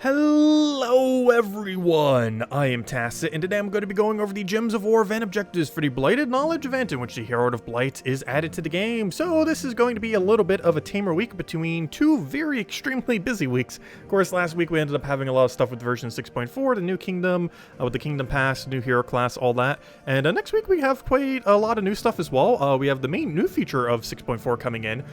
Hello everyone, I am Tacit, and today I'm going to be going over the Gems of War event objectives for the Blighted Knowledge event in which the Herald of Blight is added to the game. So this is going to be a little bit of a tamer week between two very extremely busy weeks. Of course, last week we ended up having a lot of stuff with version 6.4, the new kingdom, with the kingdom pass, new hero class, all that. And next week we have quite a lot of new stuff as well. We have the main new feature of 6.4 coming in,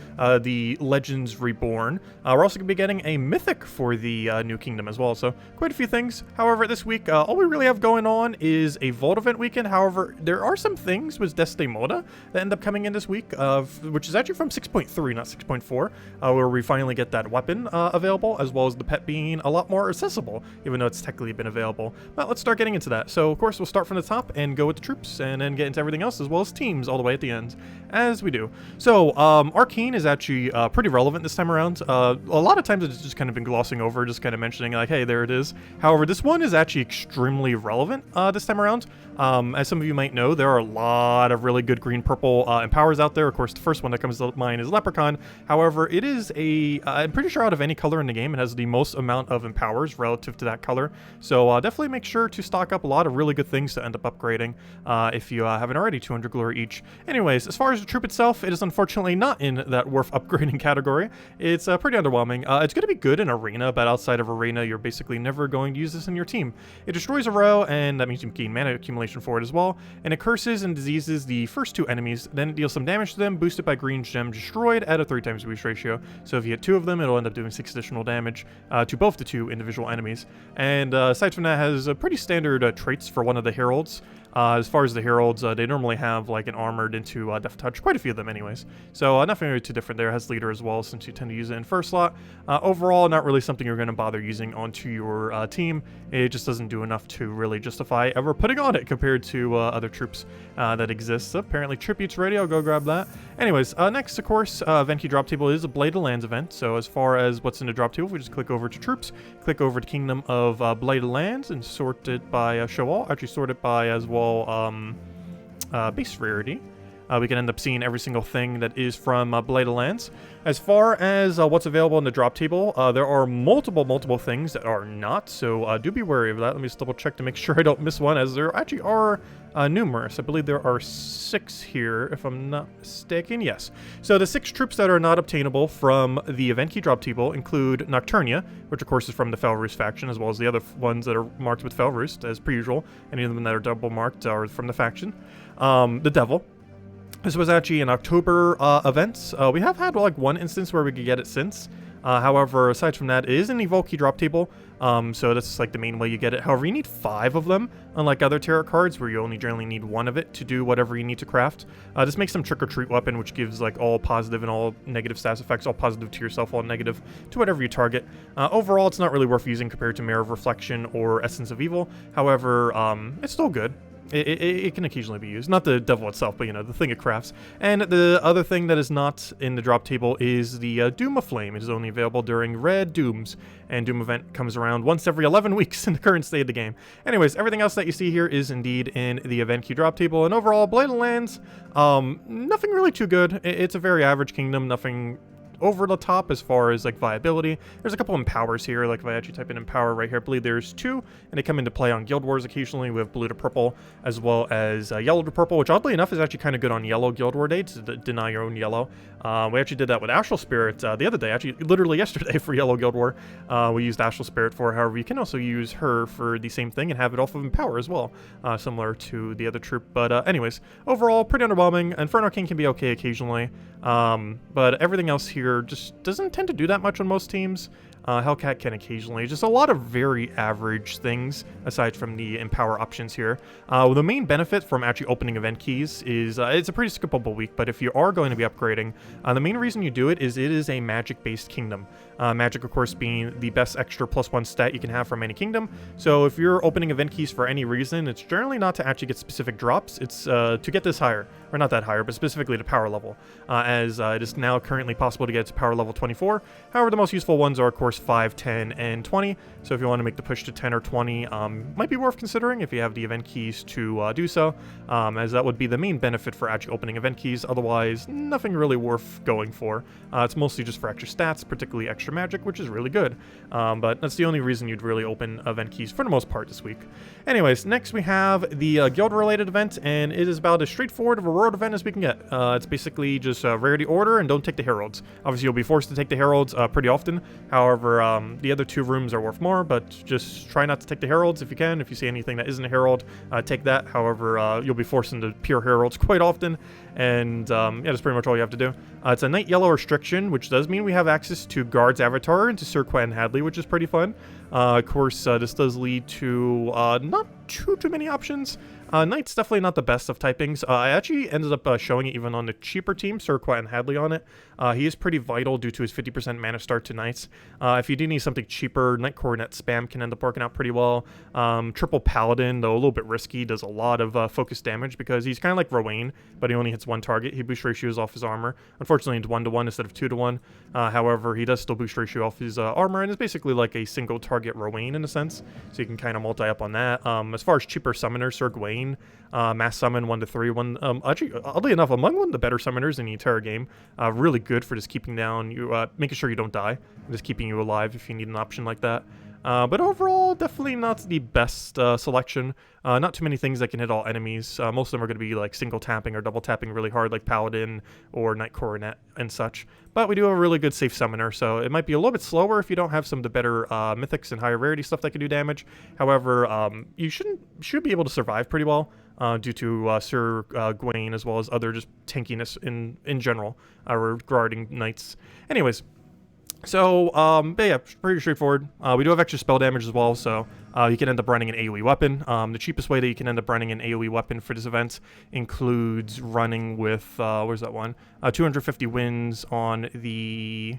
the Legends Reborn. We're also going to be getting a mythic for the new kingdom as well, so quite a few things. However, this week all we really have going on is a Vault event weekend. However, there are some things with Desdaemona that end up coming in this week, which is actually from 6.3, not 6.4, where we finally get that weapon available, as well as the pet being a lot more accessible, even though it's technically been available. But let's start getting into that. So of course we'll start from the top and go with the troops, and then get into everything else, as well as teams all the way at the end, as we do. So Arcane is actually pretty relevant this time around. A lot of times it's just kind of been glossing over, just kind of mentioning like, hey, there it is. However, this one is actually extremely relevant this time around. As some of you might know, there are a lot of really good green-purple empowers out there. Of course, the first one that comes to mind is Leprechaun. However, it is I'm pretty sure out of any color in the game, it has the most amount of empowers relative to that color. So definitely make sure to stock up a lot of really good things to end up upgrading if you haven't already. 200 glory each. Anyways, as far as the troop itself, it is unfortunately not in that worth upgrading category. It's pretty underwhelming. It's going to be good in Arena, but outside of Arena, you're basically never going to use this in your team. It destroys a row, and that means you gain mana accumulation for it as well, and it curses and diseases the first two enemies, then it deals some damage to them, boosted by green gem destroyed at a 3x boost ratio. So if you hit two of them, it'll end up doing 6 additional damage to both the two individual enemies. And aside from that, has pretty standard traits for one of the heralds. As far as the heralds, they normally have like an armored into Death Touch, quite a few of them anyways. So nothing really too different there. It has leader as well, since you tend to use it in first slot. Overall, not really something you're going to bother using onto your team. It just doesn't do enough to really justify ever putting on it compared to other troops that exist. So apparently Tribute's ready, I'll go grab that. Anyways, next, of course, event key drop table is a Bladelands event. So as far as what's in the drop table, we just click over to troops, click over to Kingdom of Blighted Lands, and sort it by show all. Actually sort it by as well base rarity. We can end up seeing every single thing that is from Bladelands. As far as what's available in the drop table, there are multiple things that are not, so do be wary of that. Let me just double check to make sure I don't miss one, as there actually are numerous. I believe there are 6 here, if I'm not mistaken. Yes. So the 6 troops that are not obtainable from the event key drop table include Nocturnia, which of course is from the Fel Roost faction, as well as the other ones that are marked with Fel Roost, as per usual. Any of them that are double marked are from the faction. The Devil. This was actually an October event. We have had like one instance where we could get it since. However, aside from that, it is an Evoke key drop table. So that's like the main way you get it. However, you need 5 of them, unlike other tarot cards where you only generally need 1 of it to do whatever you need to craft. This makes some Trick or Treat weapon, which gives like all positive and all negative stats effects, all positive to yourself, all negative to whatever you target. Overall, it's not really worth using compared to Mirror of Reflection or Essence of Evil. However, it's still good. It can occasionally be used. Not the devil itself, but, you know, the thing it crafts. And the other thing that is not in the drop table is the Doom of Flame. It is only available during Red Dooms, and Doom event comes around once every 11 weeks in the current state of the game. Anyways, everything else that you see here is indeed in the event key drop table. And overall, Bladelands, nothing really too good. It's a very average kingdom, nothing over the top as far as like viability. There's a couple empowers here, like if I actually type in empower right here, I believe there's 2, and they come into play on Guild Wars occasionally. We have blue to purple as well as yellow to purple, which oddly enough is actually kind of good on yellow Guild War Day to deny your own yellow. We actually did that with Astral Spirit the other day, actually literally yesterday for yellow Guild War. We used Astral Spirit for. However, you can also use her for the same thing and have it off of empower as well, similar to the other troop. But anyways, overall pretty underwhelming. Inferno King can be okay occasionally, but everything else here just doesn't tend to do that much on most teams. Hellcat can occasionally. Just a lot of very average things aside from the empower options here. The main benefit from actually opening event keys is it's a pretty skippable week, but if you are going to be upgrading, the main reason you do it is a magic-based kingdom. Magic, of course, being the best extra +1 stat you can have from any kingdom. So if you're opening event keys for any reason, it's generally not to actually get specific drops. It's to get this higher, or not that higher, but specifically to power level, as it is now currently possible to get to power level 24. However, the most useful ones are, of course, 5, 10, and 20. So if you want to make the push to 10 or 20, might be worth considering if you have the event keys to do so, as that would be the main benefit for actually opening event keys. Otherwise, nothing really worth going for. It's mostly just for extra stats, particularly extra extra magic, which is really good. But that's the only reason you'd really open event keys for the most part this week. Anyways, next we have the guild-related event, and it is about as straightforward of a reward event as we can get. It's basically just rarity order and don't take the heralds. Obviously, you'll be forced to take the heralds pretty often. However, the other 2 rooms are worth more, but just try not to take the heralds if you can. If you see anything that isn't a herald, take that. However, you'll be forced into pure heralds quite often, and yeah, that's pretty much all you have to do. It's a night yellow restriction, which does mean we have access to Guard's Avatar and to Sir Quentin Hadley, which is pretty fun. Of course, this does lead to not too many options. Knight's definitely not the best of typings. I actually ended up showing it even on the cheaper team, Sir Quentin Hadley on it. He is pretty vital due to his 50% mana start to Knights. If you do need something cheaper, Knight Coronet spam can end up working out pretty well. Triple Paladin, though a little bit risky, does a lot of focus damage because he's kind of like Rowan, but he only hits 1 target. He boost ratios off his armor. Unfortunately, it's 1-to-1 instead of 2-to-1. However, he does still boost ratio off his armor, and is basically like a single target Rowan in a sense, so you can kind of multi-up on that. As far as cheaper summoners, Sir Gawain, mass summon 1-to-3, actually, oddly enough, among one of the better summoners in the entire game. Really good for just keeping down you, making sure you don't die, and just keeping you alive if you need an option like that. But overall, definitely not the best selection. Not too many things that can hit all enemies. Most of them are going to be like single tapping or double tapping really hard, like Paladin or Knight Coronet and such. But we do have a really good safe summoner, so it might be a little bit slower if you don't have some of the better mythics and higher rarity stuff that can do damage. However, you should be able to survive pretty well due to Sir Gawain, as well as other just tankiness in general regarding knights. Anyways. So, but yeah, pretty straightforward. We do have extra spell damage as well, so you can end up running an AoE weapon. The cheapest way that you can end up running an AoE weapon for this event includes running with, where's that one? 250 wins on the...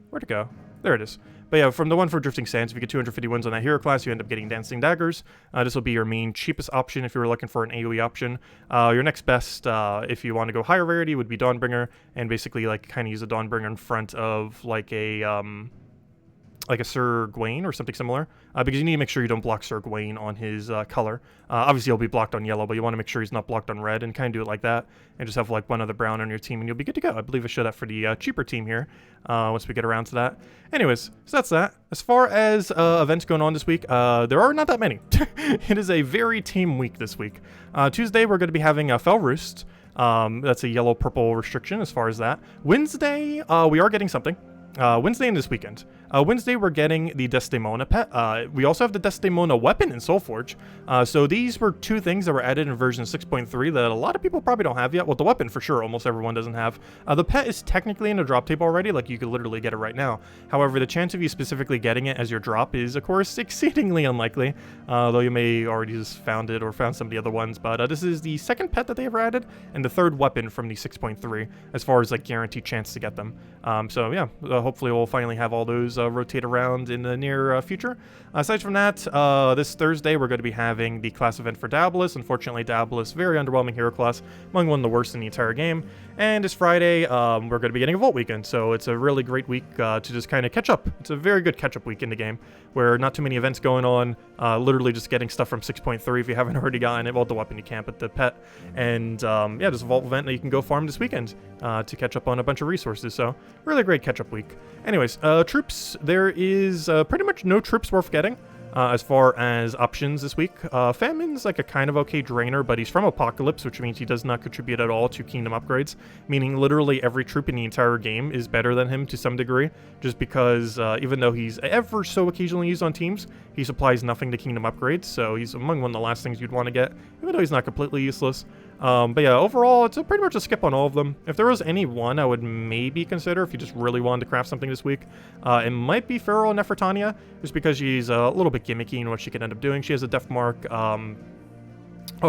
Where'd it go? There it is. But yeah, from the one for Drifting Sands, if you get 250 wins on that hero class, you end up getting Dancing Daggers. This will be your main cheapest option if you were looking for an AoE option. Your next best, if you want to go higher rarity, would be Dawnbringer, and basically like kind of use a Dawnbringer in front of like a Sir Gawain or something similar, because you need to make sure you don't block Sir Gawain on his color. Obviously, he'll be blocked on yellow, but you want to make sure he's not blocked on red, and kind of do it like that, and just have like one other brown on your team, and you'll be good to go. I believe I showed that for the cheaper team here, once we get around to that. Anyways, so that's that. As far as events going on this week, there are not that many. It is a very tame week this week. Tuesday, we're going to be having a Fell Roost. That's a yellow-purple restriction as far as that. Wednesday, we are getting something. Wednesday and this weekend. Wednesday, we're getting the Desdaemona pet. We also have the Desdaemona weapon in Soulforge. So these were 2 things that were added in version 6.3 that a lot of people probably don't have yet. Well, the weapon for sure, almost everyone doesn't have. The pet is technically in a drop table already, like you could literally get it right now. However, the chance of you specifically getting it as your drop is, of course, exceedingly unlikely, though you may already just found it or found some of the other ones. But this is the 2nd pet that they ever added, and the 3rd weapon from the 6.3 as far as like guaranteed chance to get them. So yeah, hopefully we'll finally have all those rotate around in the near future. Aside from that, this Thursday we're going to be having the class event for Diabolist. Unfortunately, Diabolist, very underwhelming hero class, among one of the worst in the entire game. And this Friday, we're going to be getting a Vault Weekend, so it's a really great week to just kind of catch up. It's a very good catch-up week in the game, where not too many events going on, literally just getting stuff from 6.3 if you haven't already gotten it. Well, the weapon you can't, but the pet. And yeah, there's a Vault event that you can go farm this weekend to catch up on a bunch of resources, so really great catch-up week. Anyways, troops, there is pretty much no troops worth getting. As far as options this week, Famine's like a kind of okay drainer, but he's from Apocalypse, which means he does not contribute at all to Kingdom upgrades, meaning literally every troop in the entire game is better than him to some degree, just because even though he's ever so occasionally used on teams, he supplies nothing to Kingdom upgrades, so he's among one of the last things you'd want to get, even though he's not completely useless. But yeah, overall, it's pretty much a skip on all of them. If there was any one I would maybe consider if you just really wanted to craft something this week, it might be Pharaoh Nefertania, just because she's a little bit gimmicky in what she can end up doing. She has a Death Mark,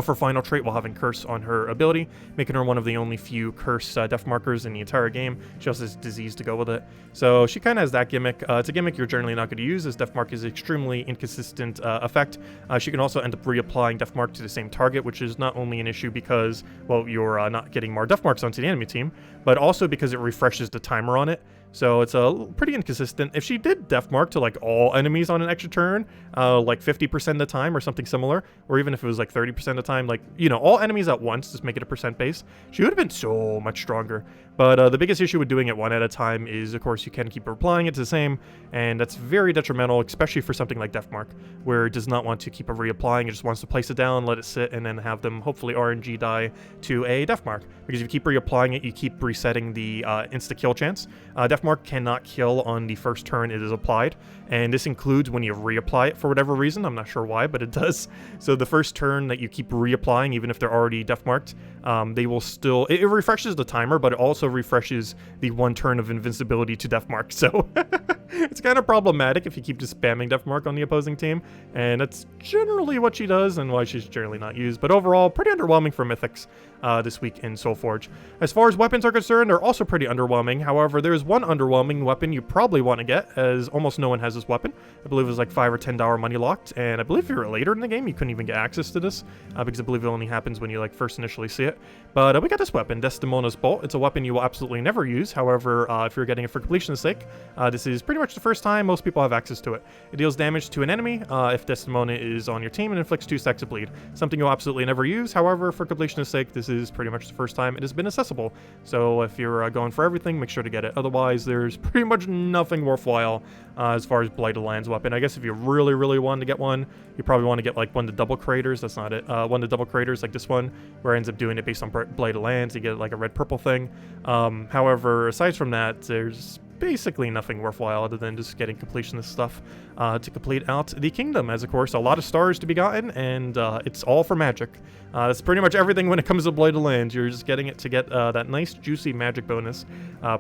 for final trait while having Curse on her ability, making her one of the only few Curse death markers in the entire game. She also has Disease to go with it. So she kind of has that gimmick. It's a gimmick you're generally not going to use, as Death Mark is an extremely inconsistent effect. She can also end up reapplying Death Mark to the same target, which is not only an issue because, well, you're not getting more Death Marks onto the enemy team, but also because it refreshes the timer on it. So it's pretty inconsistent. If she did Death Mark to like all enemies on an extra turn, like 50% of the time or something similar, or even if it was like 30% of the time, like, you know, all enemies at once, just make it a percent base, she would have been so much stronger. But the biggest issue with doing it one at a time is, of course, you can keep replying it to the same, and that's very detrimental, especially for something like Death Mark, where it does not want to keep reapplying. It just wants to place it down, let it sit, and then have them hopefully RNG die to a Death Mark. Because if you keep reapplying it, you keep resetting the insta-kill chance. Death Mark cannot kill on the first turn it is applied, and this includes when you reapply it for whatever reason. I'm not sure why, but it does. So the first turn that you keep reapplying, even if they're already Death Marked, they will still... It refreshes the timer, but it also refreshes the one turn of invincibility to Death Mark. So it's kind of problematic if you keep just spamming Death Mark on the opposing team, and that's generally what she does and why she's generally not used. But overall, pretty underwhelming for Mythics this week in Soulforge. As far as weapons are concerned, they're also pretty underwhelming. However, there's one underwhelming weapon you probably want to get, as almost no one has this weapon. I believe it was like $5 or $10 money locked, and I believe if you were later in the game, you couldn't even get access to this, because I believe it only happens when you like first initially see it. But we got this weapon, Desdaemona's Bolt. It's a weapon you will absolutely never use. However, if you're getting it for completion's sake, this is pretty much the first time most people have access to it. It deals damage to an enemy if Desdaemona is on your team and inflicts 2 stacks of bleed. Something you'll absolutely never use. However, for completion's sake, this is pretty much the first time it has been accessible. So if you're going for everything, make sure to get it. Otherwise, there's pretty much nothing worthwhile as far as Blighted Lands weapon. I guess if you really, really want to get one, you probably want to get like one of the double creators. That's not it. One of the double creators like this one, where it ends up doing it based on Blighted Lands. You get like a red-purple thing. However, aside from that, there's basically nothing worthwhile other than just getting completionist stuff to complete out the kingdom, as of course a lot of stars to be gotten, and it's all for magic. That's pretty much everything when it comes to Blighted Lands. You're just getting it to get that nice juicy magic bonus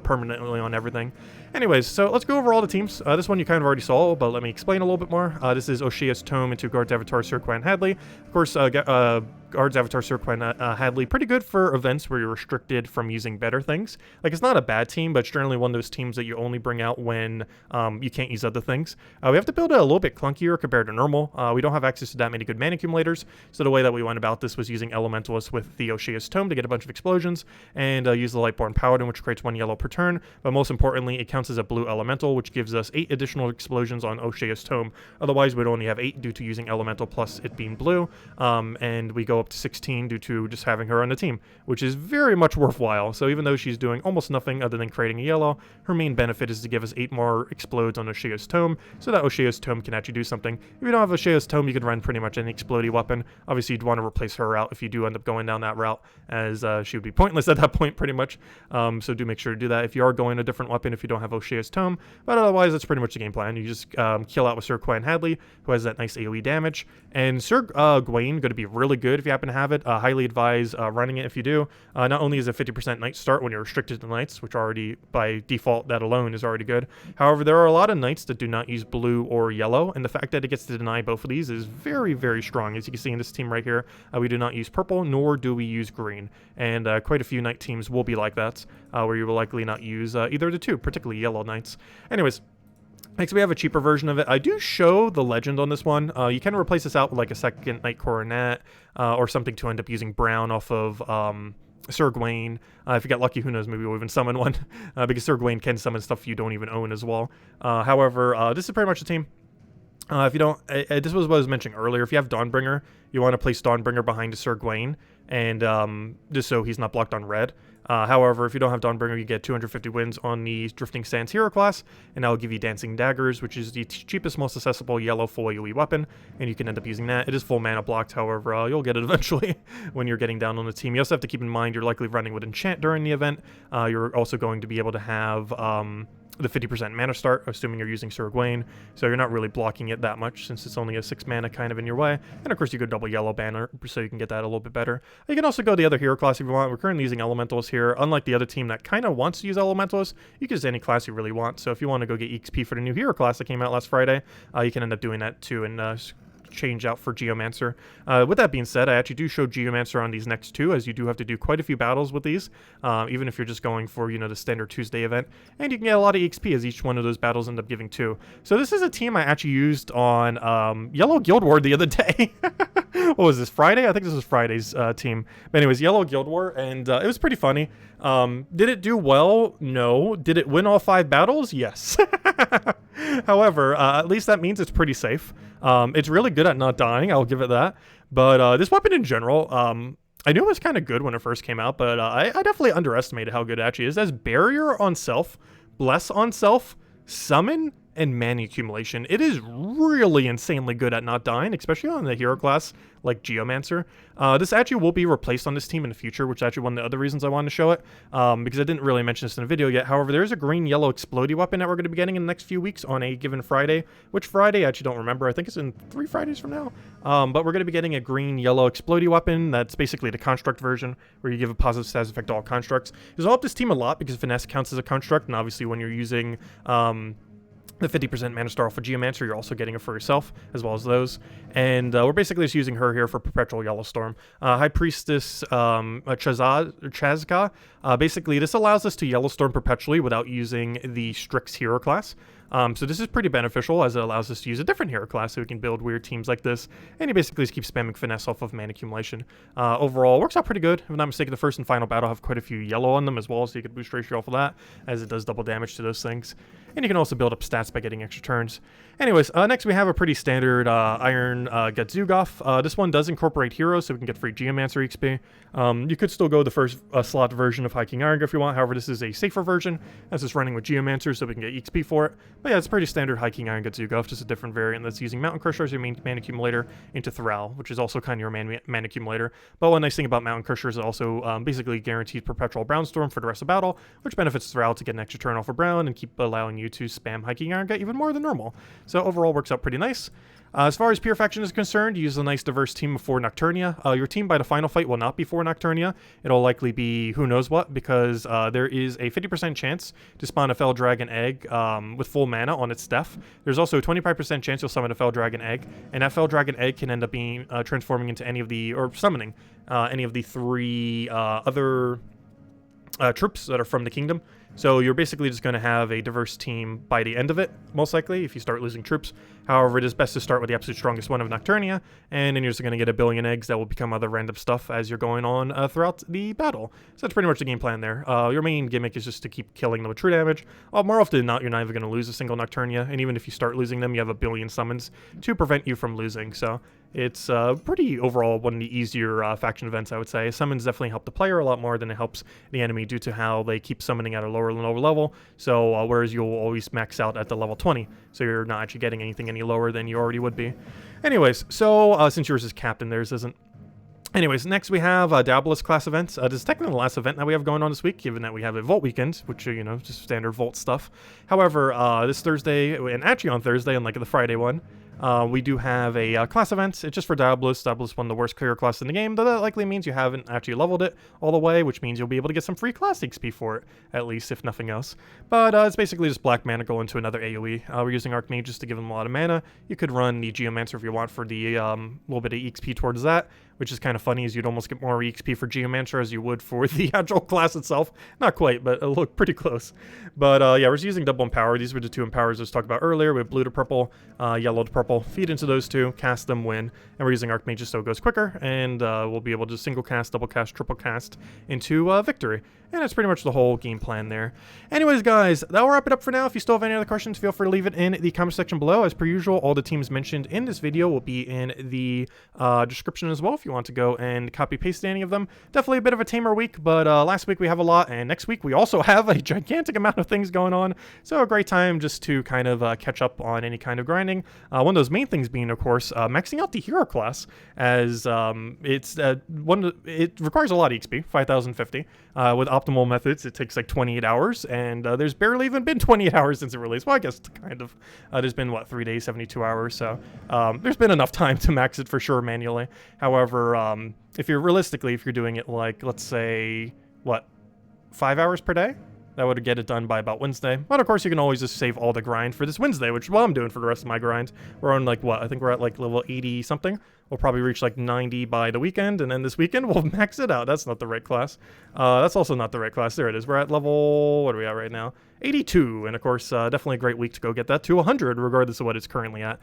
permanently on everything. Anyways, so let's go over all the teams. This one you kind of already saw, but let me explain a little bit more. This is O'Shea's Tome into Guards Avatar Surquan Hadley. Of course, Guards Avatar Surquan Hadley, pretty good for events where you're restricted from using better things. Like, it's not a bad team, but it's generally one of those teams that you only bring out when you can't use other things. We have to build it a little bit clunkier compared to normal. We don't have access to that many good mana accumulators, so the way that we went about this was using Elementalist with the O'Shea's Tome to get a bunch of explosions, and use the Lightborn Paladin, which creates 1 yellow per turn, but most importantly, it counts as a blue elemental, which gives us 8 additional explosions on O'Shea's Tome. Otherwise, we'd only have 8 due to using elemental plus it being blue, and we go up to 16 due to just having her on the team, which is very much worthwhile. So even though she's doing almost nothing other than creating a yellow, her main benefit is to give us 8 more explodes on O'Shea's Tome, so that O'Shea's Tome can actually do something. If you don't have O'Shea's Tome, you could run pretty much any explodey weapon. Obviously, you'd want to replace her out if you do end up going down that route, as she would be pointless at that point pretty much. So do make sure to do that if you are going a different weapon if you don't have O'Shea's Tome. But otherwise, that's pretty much the game plan. You just kill out with Sir Gawain Hadley, who has that nice AoE damage. And Sir Gawain, going to be really good if you happen to have it. Highly advise running it if you do. Not only is it 50% knight start when you're restricted to knights, which already, by default, that alone is already good. However, there are a lot of knights that do not use blue or yellow, and the fact that it gets to deny both of these is very, very strong. As you can see in this team right here, we do not use purple, nor do we use green. And quite a few knight teams will be like that, where you will likely not use either of the two, particularly yellow knights. Anyways, next we have a cheaper version of it. I do show the legend on this one. You can replace this out with like a second knight coronet or something to end up using brown off of Sir Gawain. If you get lucky, who knows, maybe we'll even summon one, because Sir Gawain can summon stuff you don't even own as well. However, this is pretty much the team. If you don't, this was what I was mentioning earlier. If you have Dawnbringer, you want to place Dawnbringer behind Sir Gawain, and just so he's not blocked on red. However, if you don't have Dawnbringer, you get 250 wins on the Drifting Sands hero class, and that will give you Dancing Daggers, which is the cheapest, most accessible yellow full AoE weapon, and you can end up using that. It is full mana blocked, however, you'll get it eventually when you're getting down on the team. You also have to keep in mind you're likely running with Enchant during the event. You're also going to be able to have the 50% mana start, assuming you're using Sir Gawain, so you're not really blocking it that much since it's only a 6 mana kind of in your way. And of course you could double Yellow Banner so you can get that a little bit better. You can also go the other hero class if you want. We're currently using Elementalist here. Unlike the other team that kind of wants to use Elementalist, you can use any class you really want. So if you want to go get EXP for the new hero class that came out last Friday, you can end up doing that too, and change out for Geomancer. With that being said, I actually do show Geomancer on these next two, as you do have to do quite a few battles with these, even if you're just going for, you know, the standard Tuesday event, and you can get a lot of EXP as each one of those battles end up giving 2. So this is a team I actually used on Yellow Guild Ward the other day. what was this, Friday? I think this was Friday's team. But anyways, Yellow Guild War, and it was pretty funny. Did it do well? No. Did it win all 5 battles? Yes. However, at least that means it's pretty safe. It's really good at not dying, I'll give it that. But this weapon in general, I knew it was kind of good when it first came out, but I definitely underestimated how good it actually is. It has Barrier on Self, Bless on Self, Summon, and Mana Accumulation. It is really insanely good at not dying, especially on the hero class like Geomancer. This actually will be replaced on this team in the future, which is actually one of the other reasons I wanted to show it, because I didn't really mention this in a video yet. However, there is a green-yellow explodey weapon that we're going to be getting in the next few weeks on a given Friday. Which Friday? I actually don't remember. I think it's in 3 Fridays from now. But we're going to be getting a green-yellow explodey weapon that's basically the construct version, where you give a positive status effect to all constructs. This will help this team a lot because Finesse counts as a construct, and obviously when you're using the 50% Mana Star for Geomancer, you're also getting it for yourself, as well as those. And we're basically just using her here for Perpetual Yellowstorm. High Priestess Chazka. Basically, this allows us to Yellowstorm perpetually without using the Strix hero class. So this is pretty beneficial, as it allows us to use a different hero class so we can build weird teams like this. And you basically just keep spamming Finesse off of Mana Accumulation. Overall, works out pretty good. If I'm not mistaken, the first and final battle have quite a few yellow on them as well, so you can boost ratio off of that, as it does double damage to those things. And you can also build up stats by getting extra turns. Anyways, next we have a pretty standard Iron Getzugoff. This one does incorporate heroes, so we can get free Geomancer XP. You could still go the first slot version of High King Iron if you want. However, this is a safer version, as it's running with Geomancer, so we can get XP for it. But yeah, it's pretty standard High King Iron Getzugoff, just a different variant that's using Mountain Crusher as your main mana accumulator into Thrall, which is also kind of your mana accumulator. But one nice thing about Mountain Crusher is it also basically guarantees Perpetual Brownstorm for the rest of battle, which benefits Thrall to get an extra turn off of Brown and keep allowing you to spam High King Iron Get even more than normal. So overall, works out pretty nice. As far as Pure Faction is concerned, you use a nice diverse team of 4 Nocturnia. Your team by the final fight will not be 4 Nocturnia. It'll likely be who knows what, because there is a 50% chance to spawn a Fell Dragon egg with full mana on its death. There's also a 25% chance you'll summon a Fell Dragon egg, and that Fell Dragon egg can end up being transforming into any of the, or summoning any of the 3 other troops that are from the kingdom. So you're basically just going to have a diverse team by the end of it, most likely, if you start losing troops. However, it is best to start with the absolute strongest one of Nocturnia, and then you're just going to get a billion eggs that will become other random stuff as you're going on throughout the battle. So that's pretty much the game plan there. Your main gimmick is just to keep killing them with true damage. More often than not, you're not even going to lose a single Nocturnia, and even if you start losing them, you have a billion summons to prevent you from losing. So it's pretty overall one of the easier faction events, I would say. Summons definitely help the player a lot more than it helps the enemy due to how they keep summoning at a lower and lower level. So whereas you'll always max out at the level 20, so you're not actually getting anything any lower than you already would be. Anyways, so since yours is captain, theirs isn't. Anyways, next we have Diabolist class events. This is technically the last event that we have going on this week, given that we have a Vault weekend, which, you know, just standard Vault stuff. However, this Thursday, and actually on Thursday, unlike the Friday one, we do have a class event. It's just for Diabolist. Diabolist is one of the worst clear classes in the game, though that likely means you haven't actually leveled it all the way, which means you'll be able to get some free class XP for it, at least, if nothing else. But it's basically just black mana go into another AoE. We're using Archmages to give them a lot of mana. You could run the Geomancer if you want for the little bit of XP towards that, which is kind of funny, as you'd almost get more EXP for Geomancer as you would for the actual class itself. Not quite, but it'll look pretty close. But yeah, we're just using double empower. These were the 2 empowers I was talking about earlier. We have blue to purple, yellow to purple. Feed into those 2, cast them, win. And we're using Archmages so it goes quicker, and we'll be able to single cast, double cast, triple cast into victory. And that's pretty much the whole game plan there. Anyways, guys, that'll wrap it up for now. If you still have any other questions, feel free to leave it in the comment section below. As per usual, all the teams mentioned in this video will be in the description as well if you want to go and copy paste any of them. Definitely a bit of a tamer week, but last week we have a lot, and next week we also have a gigantic amount of things going on. So a great time just to kind of catch up on any kind of grinding. One of those main things being, of course, maxing out the hero class, as it requires a lot of XP, 5,050. With optimal methods, it takes like 28 hours, and there's barely even been 28 hours since it released. Well, I guess kind of. There's been, what, 3 days, 72 hours, so there's been enough time to max it for sure manually. However, if you're doing it like, let's say, what, 5 hours per day? That would get it done by about Wednesday. But of course, you can always just save all the grind for this Wednesday, which is what I'm doing for the rest of my grind. We're on like what? I think we're at like level 80 something. We'll probably reach like 90 by the weekend, and then this weekend we'll max it out. That's not the right class. That's also not the right class. There it is. We're at level, what are we at right now? 82, and of course, definitely a great week to go get that to 100, regardless of what it's currently at,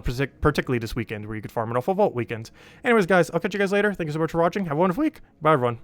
particularly this weekend, where you could farm it off a vault weekend. Anyways, guys, I'll catch you guys later. Thank you so much for watching. Have a wonderful week. Bye, everyone.